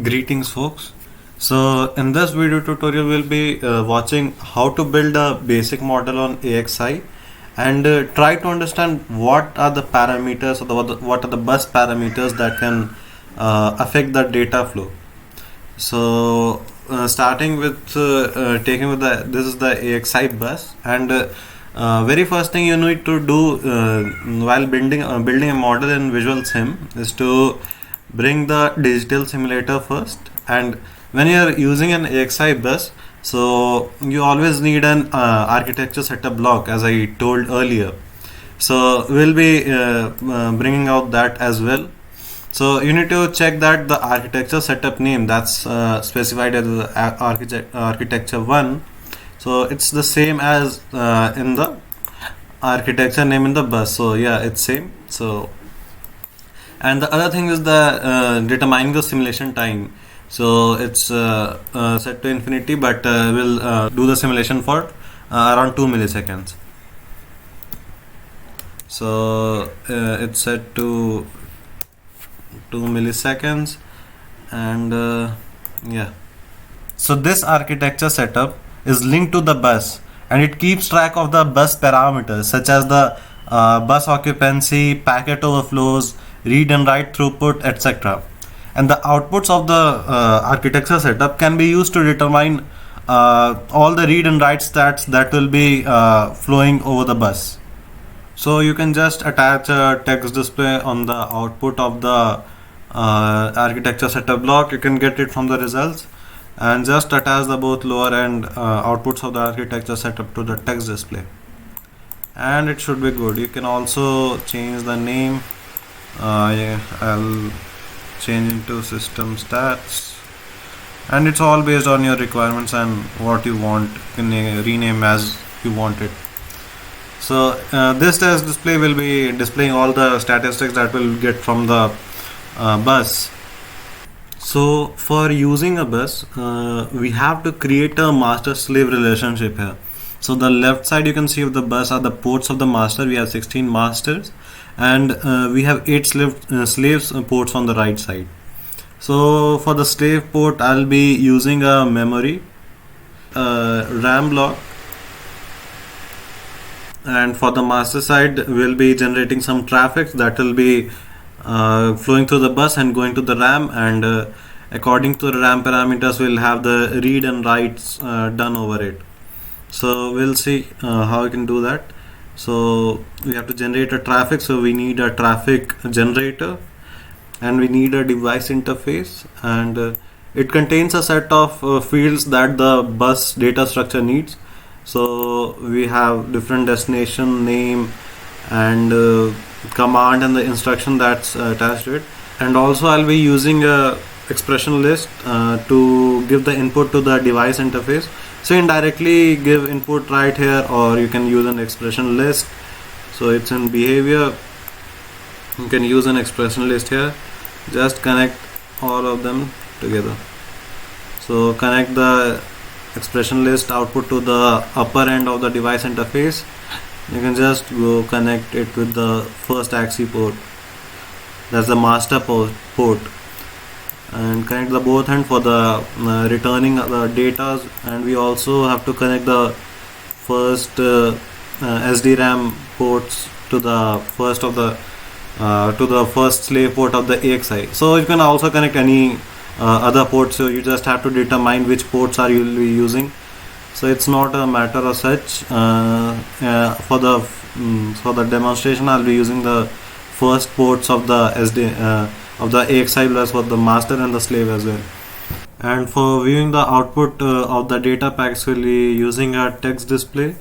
Greetings folks. So in this video tutorial we'll be watching how to build a basic model on AXI and try to understand what are the parameters or what are the bus parameters that can affect the data flow. So starting with taking with this is the AXI bus, and very first thing you need to do while building a model in Visual Sim is to bring the digital simulator first. And when you are using an AXI bus, so you always need an architecture setup block, as I told earlier. So we'll be bringing out that as well. So you need to check that the architecture setup name that's specified as architecture 1. So it's the same as in the architecture name in the bus. So yeah, it's same. So and the other thing is the determining the simulation time. So it's set to infinity, but we'll do the simulation for around 2 milliseconds. So it's set to 2 milliseconds, and yeah. So this architecture setup is linked to the bus, and it keeps track of the bus parameters such as the bus occupancy, packet overflows, read and write throughput, etc. And the outputs of the architecture setup can be used to determine all the read and write stats that will be flowing over the bus. So you can just attach a text display on the output of the architecture setup block. You can get it from the results, and just attach the both lower and outputs of the architecture setup to the text display, and it should be good. You can also change the name. Yeah, I'll change into system stats, and it's all based on your requirements and what you want. You can rename as you want it. So this test display will be displaying all the statistics that we'll get from the bus. So for using a bus, we have to create a master-slave relationship here. So the left side you can see of the bus are the ports of the master. We have 16 masters, and we have 8 slaves ports on the right side. So for the slave port, I'll be using a memory RAM block, and for the master side we'll be generating some traffic that will be flowing through the bus and going to the RAM, and according to the RAM parameters we'll have the read and writes done over it. So we'll see how we can do that. So we have to generate a traffic, so we need a traffic generator, and we need a device interface, and it contains a set of fields that the bus data structure needs. So we have different destination name and command and the instruction that's attached to it. And also I'll be using a expression list to give the input to the device interface. So indirectly give input right here, or you can use an expression list. So it's in behavior, you can use an expression list here. Just connect all of them together. So connect the expression list output to the upper end of the device interface. You can just go connect it with the first AXI port, that's the master port, and connect the both end for the returning the data. And we also have to connect the first SDRAM ports to the first slave port of the AXI. So you can also connect any other ports, so you just have to determine which ports are you will be using. So it's not a matter of such. For the demonstration I'll be using the first ports of the of the AXI plus for the master and the slave as well. And for viewing the output of the data packs, we'll be using a text display,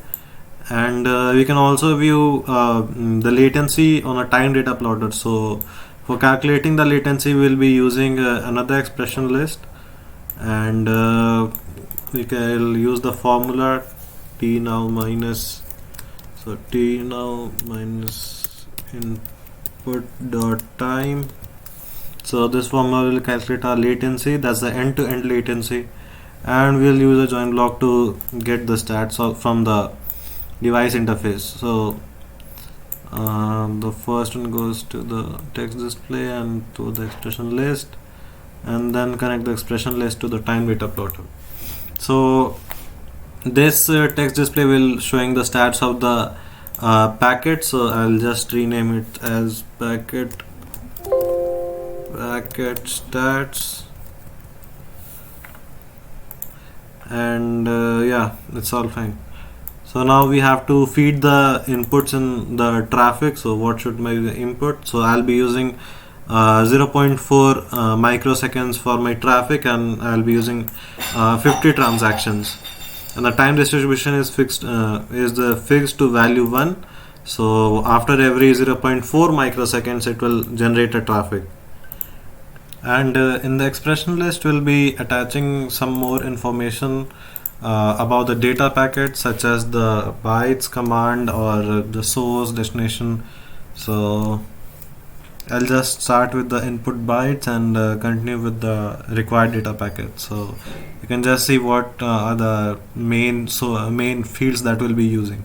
and we can also view the latency on a time data plotter. So for calculating the latency we'll be using another expression list, and we can use the formula t now minus input dot time. So this formula will calculate our latency, that's the end-to-end latency, and we'll use a join block to get the stats from the device interface. So the first one goes to the text display and to the expression list, and then connect the expression list to the time data plotter. So this text display will showing the stats of the packet. So I'll just rename it as packet stats, and yeah, it's all fine. So now we have to feed the inputs in the traffic. So what should my input? So I'll be using 0.4 microseconds for my traffic, and I'll be using 50 transactions, and the time distribution is fixed fixed to value 1. So after every 0.4 microseconds it will generate a traffic. And in the expression list we'll be attaching some more information about the data packet, such as the bytes command or the source, destination. So I'll just start with the input bytes and continue with the required data packet. So you can just see what are the main fields that we'll be using.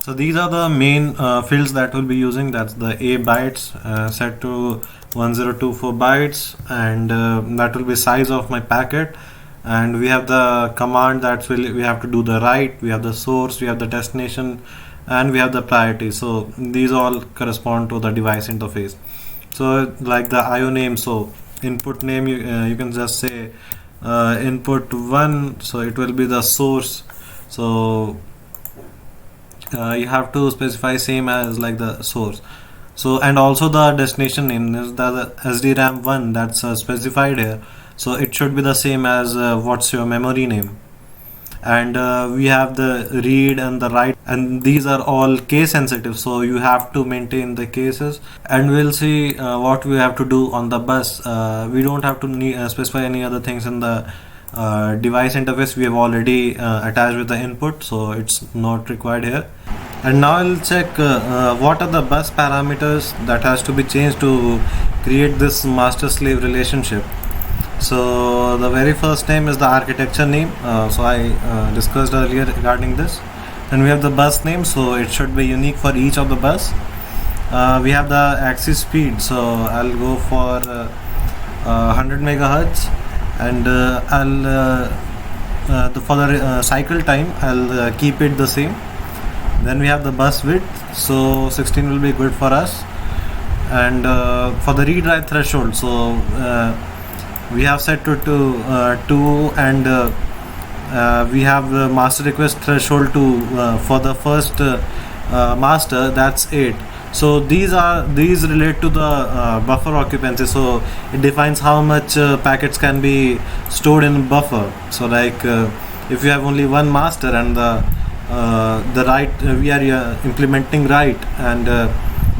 So these are the main fields that we'll be using. That's the A bytes set to 1024 bytes, and that will be size of my packet. And we have the command that we have to do the write. We have the source, we have the destination, and we have the priority. So these all correspond to the device interface. So like the IO name, so input name, you can just say input 1, so it will be the source. So you have to specify same as like the source. So and also the destination name is the SDRAM 1 that's specified here. So it should be the same as what's your memory name. And we have the read and the write, and these are all case sensitive, so you have to maintain the cases. And we'll see what we have to do on the bus. We don't have to specify any other things in the device interface. We have already attached with the input, so it's not required here. And now I'll check what are the bus parameters that has to be changed to create this master slave relationship. So the very first name is the architecture name, so I discussed earlier regarding this. And we have the bus name, so it should be unique for each of the bus. We have the axis speed, so I'll go for 100 megahertz, and for the cycle time I'll keep it the same. Then we have the bus width, so 16 will be good for us. And for the read write threshold, so we have set to 2, and we have the master request threshold to for the first master, that's 8. So these relate to the buffer occupancy. So it defines how much packets can be stored in buffer. So like if you have only one master and the write, we are implementing write, and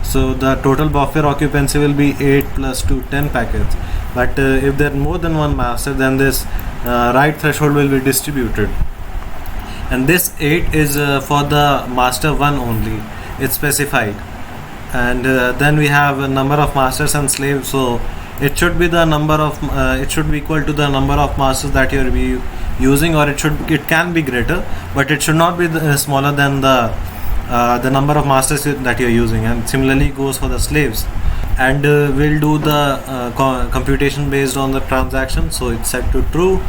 so the total buffer occupancy will be 8 plus 2, 10 packets. But if there are more than one master, then this write threshold will be distributed. And this 8 is for the master 1 only, it's specified. And then we have a number of masters and slaves, so it should be the number of it should be equal to the number of masters that you are using, or it can be greater, but it should not be smaller than the number of masters that you are using. And similarly goes for the slaves. And we'll do the computation based on the transaction, so it's set to true.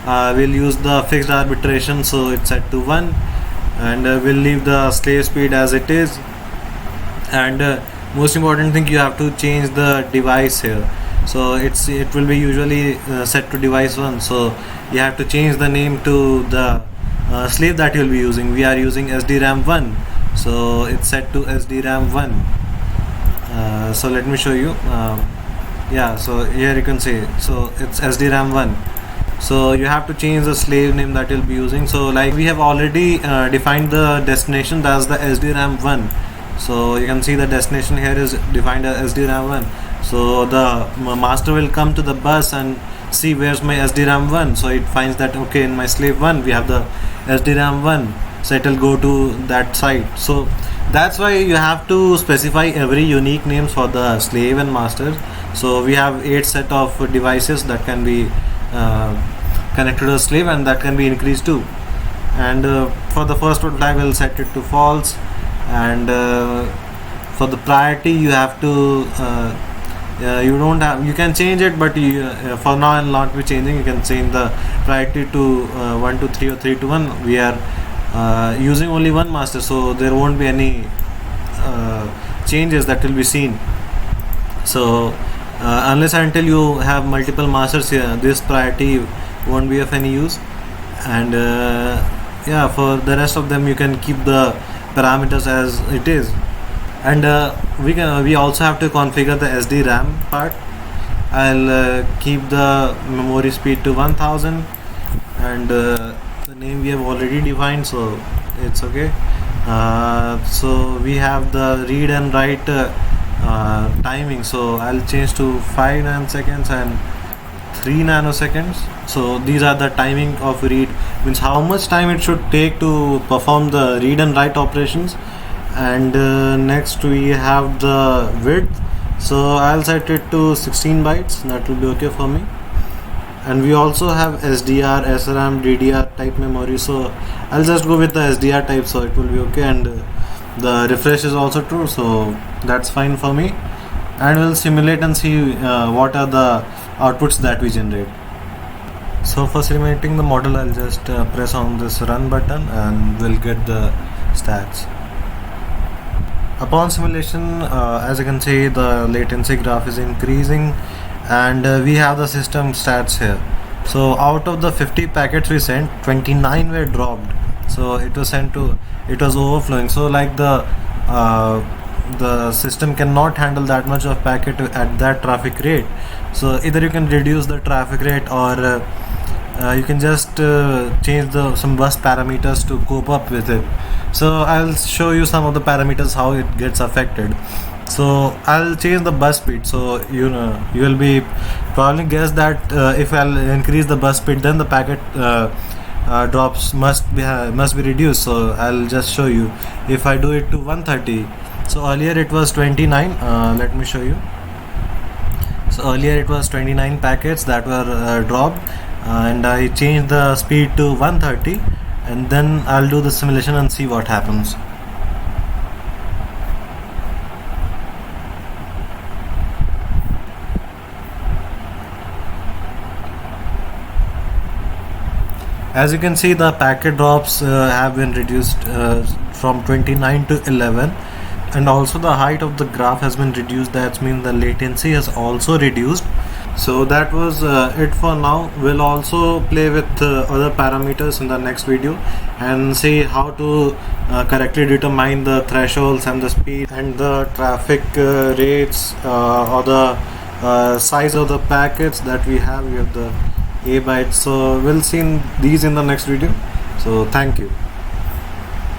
We'll use the fixed arbitration, so it's set to 1, and we'll leave the slave speed as it is. And most important thing, you have to change the device here. So it will be usually set to device 1, so you have to change the name to the slave that you'll be using. We are using SDRAM 1, so it's set to SDRAM 1. So let me show you. Yeah, so here you can see, so it's SDRAM 1. So you have to change the slave name that you'll be using. So like we have already defined the destination, that's the SDRAM 1. So you can see the destination here is defined as SDRAM 1. So the master will come to the bus and see where's my SDRAM 1. So it finds that okay, in my slave 1 we have the SDRAM 1, so it will go to that site. So that's why you have to specify every unique names for the slave and master. So we have 8 set of devices that can be connected to the slave, and that can be increased too. And for the first one I will set it to false, and for the priority you have to you don't have, you can change it, but you, for now I'll not be changing. You can change the priority to 1 to 3 or 3 to 1. We are using only one master, so there won't be any changes that will be seen. So unless and until you have multiple masters here, this priority won't be of any use. And yeah, for the rest of them you can keep the parameters as it is. And we also have to configure the SDRAM part. I'll keep the memory speed to 1000, and the name we have already defined, so it's okay. So we have the read and write timing, so I'll change to 5 nanoseconds and 3 nanoseconds. So these are the timing of read, means how much time it should take to perform the read and write operations. And next we have the width, so I'll set it to 16 bytes, that will be okay for me. And we also have SDR, SRAM, DDR type memory, so I'll just go with the SDR type, so it will be okay. And the refresh is also true, so that's fine for me. And we'll simulate and see what are the outputs that we generate. So for simulating the model, I'll just press on this run button and we'll get the stats. Upon simulation, as you can see, the latency graph is increasing, and we have the system stats here. So out of the 50 packets we sent, 29 were dropped. So it was overflowing. So like the system cannot handle that much of packet at that traffic rate. So either you can reduce the traffic rate, or you can just change some bus parameters to cope up with it. So I'll show you some of the parameters how it gets affected. So I'll change the bus speed, so you will be probably guess that if I'll increase the bus speed, then the packet drops must be reduced. So I'll just show you. If I do it to 130, so earlier it was 29. Let me show you. So earlier it was 29 packets that were dropped, and I changed the speed to 130, and then I'll do the simulation and see what happens. As you can see, the packet drops have been reduced from 29 to 11, and also the height of the graph has been reduced. That means the latency has also reduced. So that was it for now. We'll also play with other parameters in the next video and see how to correctly determine the thresholds and the speed and the traffic rates, or the size of the packets that we have. We have the A bytes. So we'll see these in the next video. So thank you.